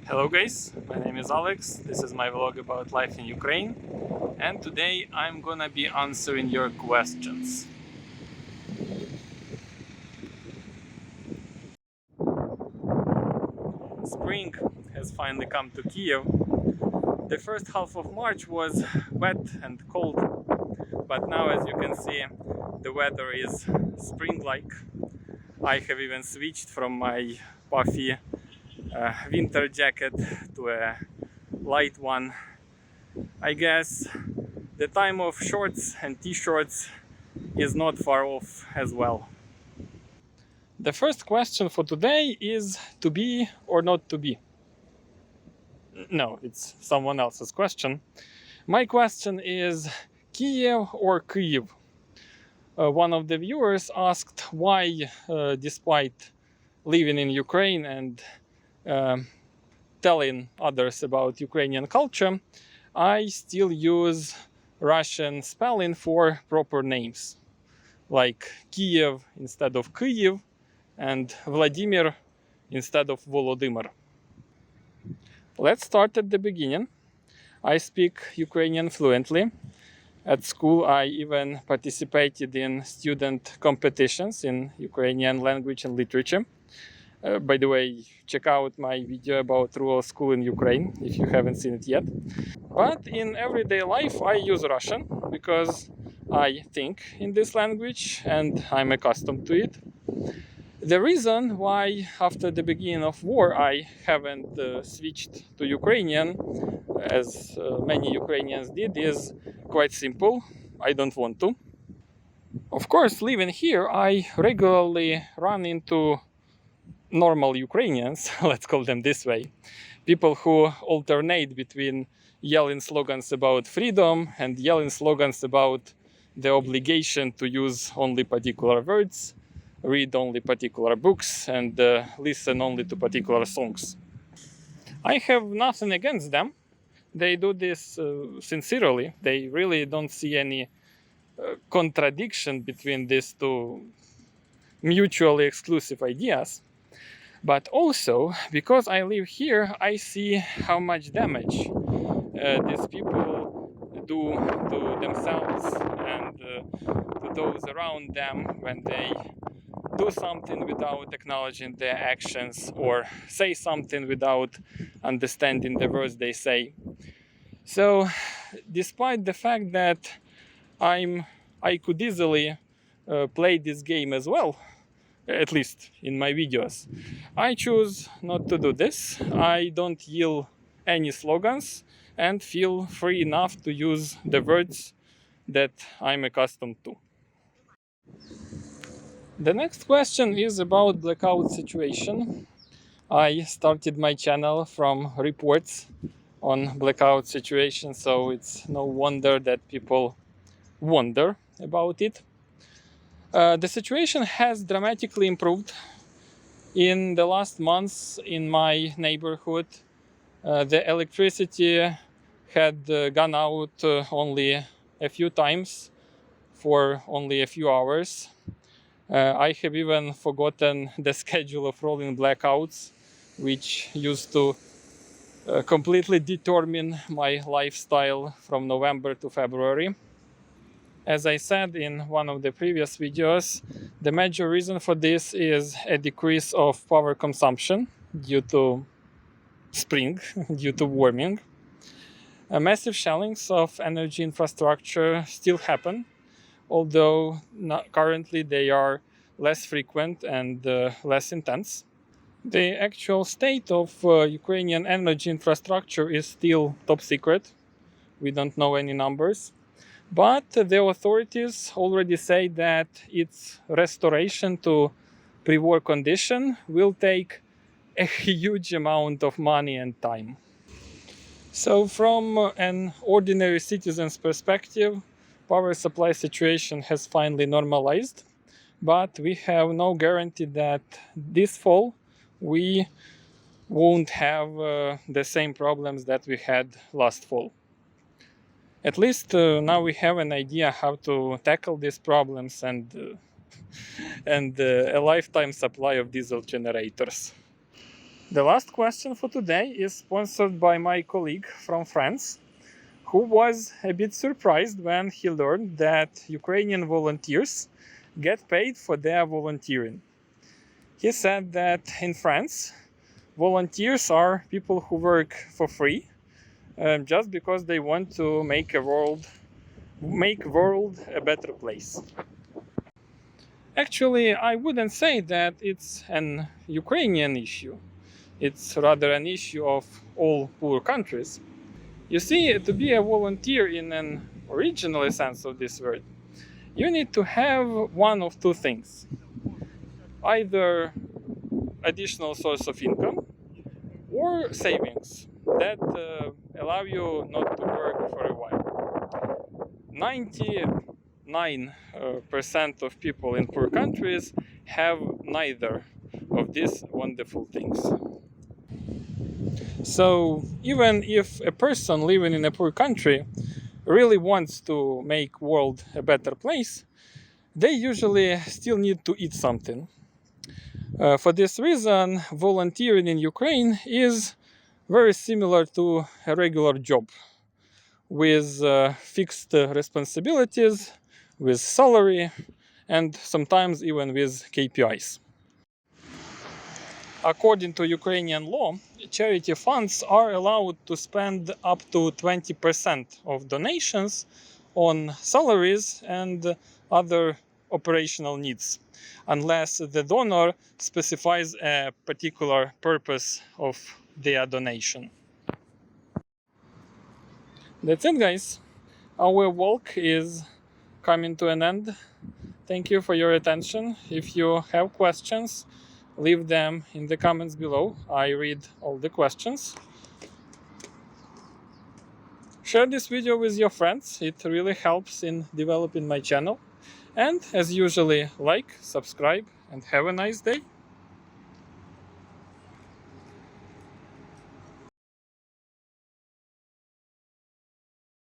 Hello guys, my name is Alex, this is my vlog about life in Ukraine, and today I'm gonna be answering your questions. Spring has finally come to Kiev. The first half of March was wet and cold, but now, as you can see, the weather is spring-like. I have even switched from my puffy winter jacket to a light one. I guess the time of shorts and t-shirts is not far off as well. The first question for today is to be or not to be. No, it's someone else's question. My question is Kiev or Kyiv? One of the viewers asked why, despite living in Ukraine and telling others about Ukrainian culture, I still use Russian spelling for proper names, like Kiev instead of Kyiv and Vladimir instead of Volodymyr. Let's start at the beginning. I speak Ukrainian fluently. At school, I even participated in student competitions in Ukrainian language and literature. By the way, check out my video about rural school in Ukraine if you haven't seen it yet. But in everyday life, I use Russian because I think in this language and I'm accustomed to it. The reason why after the beginning of war I haven't switched to Ukrainian, as many Ukrainians did, is quite simple. I don't want to. Of course, living here, I regularly run into normal Ukrainians, let's call them this way. People who alternate between yelling slogans about freedom and yelling slogans about the obligation to use only particular words, read only particular books, and listen only to particular songs. I have nothing against them. They do this sincerely. They really don't see any contradiction between these two mutually exclusive ideas. But also, because I live here, I see how much damage these people do to themselves and to those around them when they do something without acknowledging their actions or say something without understanding the words they say. So, despite the fact that I could easily play this game as well, at least in my videos, I choose not to do this. I don't yell any slogans and feel free enough to use the words that I'm accustomed to. The next question is about blackout situation. I started my channel from reports on blackout situation, so it's no wonder that people wonder about it. The situation has dramatically improved in the last months in my neighborhood. The electricity had gone out only a few times for only a few hours. I have even forgotten the schedule of rolling blackouts, which used to completely determine my lifestyle from November to February. As I said in one of the previous videos, the major reason for this is a decrease of power consumption due to spring, due to warming. Massive shellings of energy infrastructure still happen, although currently they are less frequent and less intense. The actual state of Ukrainian energy infrastructure is still top secret. We don't know any numbers. But the authorities already say that its restoration to pre-war condition will take a huge amount of money and time. So from an ordinary citizen's perspective, power supply situation has finally normalized, but we have no guarantee that this fall we won't have the same problems that we had last fall. At least now we have an idea how to tackle these problems and a lifetime supply of diesel generators. The last question for today is sponsored by my colleague from France, who was a bit surprised when he learned that Ukrainian volunteers get paid for their volunteering. He said that in France, volunteers are people who work for free just because they want to make world a better place. Actually, I wouldn't say that it's an Ukrainian issue. It's rather an issue of all poor countries. You see, to be a volunteer in an original sense of this word, you need to have one of two things. Either additional source of income or savings that allow you not to work for a while. 99% of people in poor countries have neither of these wonderful things. So even if a person living in a poor country really wants to make world a better place, they usually still need to eat something. For this reason, volunteering in Ukraine is very similar to a regular job, with fixed responsibilities, with salary, and sometimes even with KPIs. According to Ukrainian law, charity funds are allowed to spend up to 20% of donations on salaries and other operational needs, unless the donor specifies a particular purpose of their donation. That's it, guys. Our walk is coming to an end. Thank you for your attention. If you have questions, leave them in the comments below. I read all the questions. Share this video with your friends. It really helps in developing my channel. And as usually, like, subscribe, and have a nice day.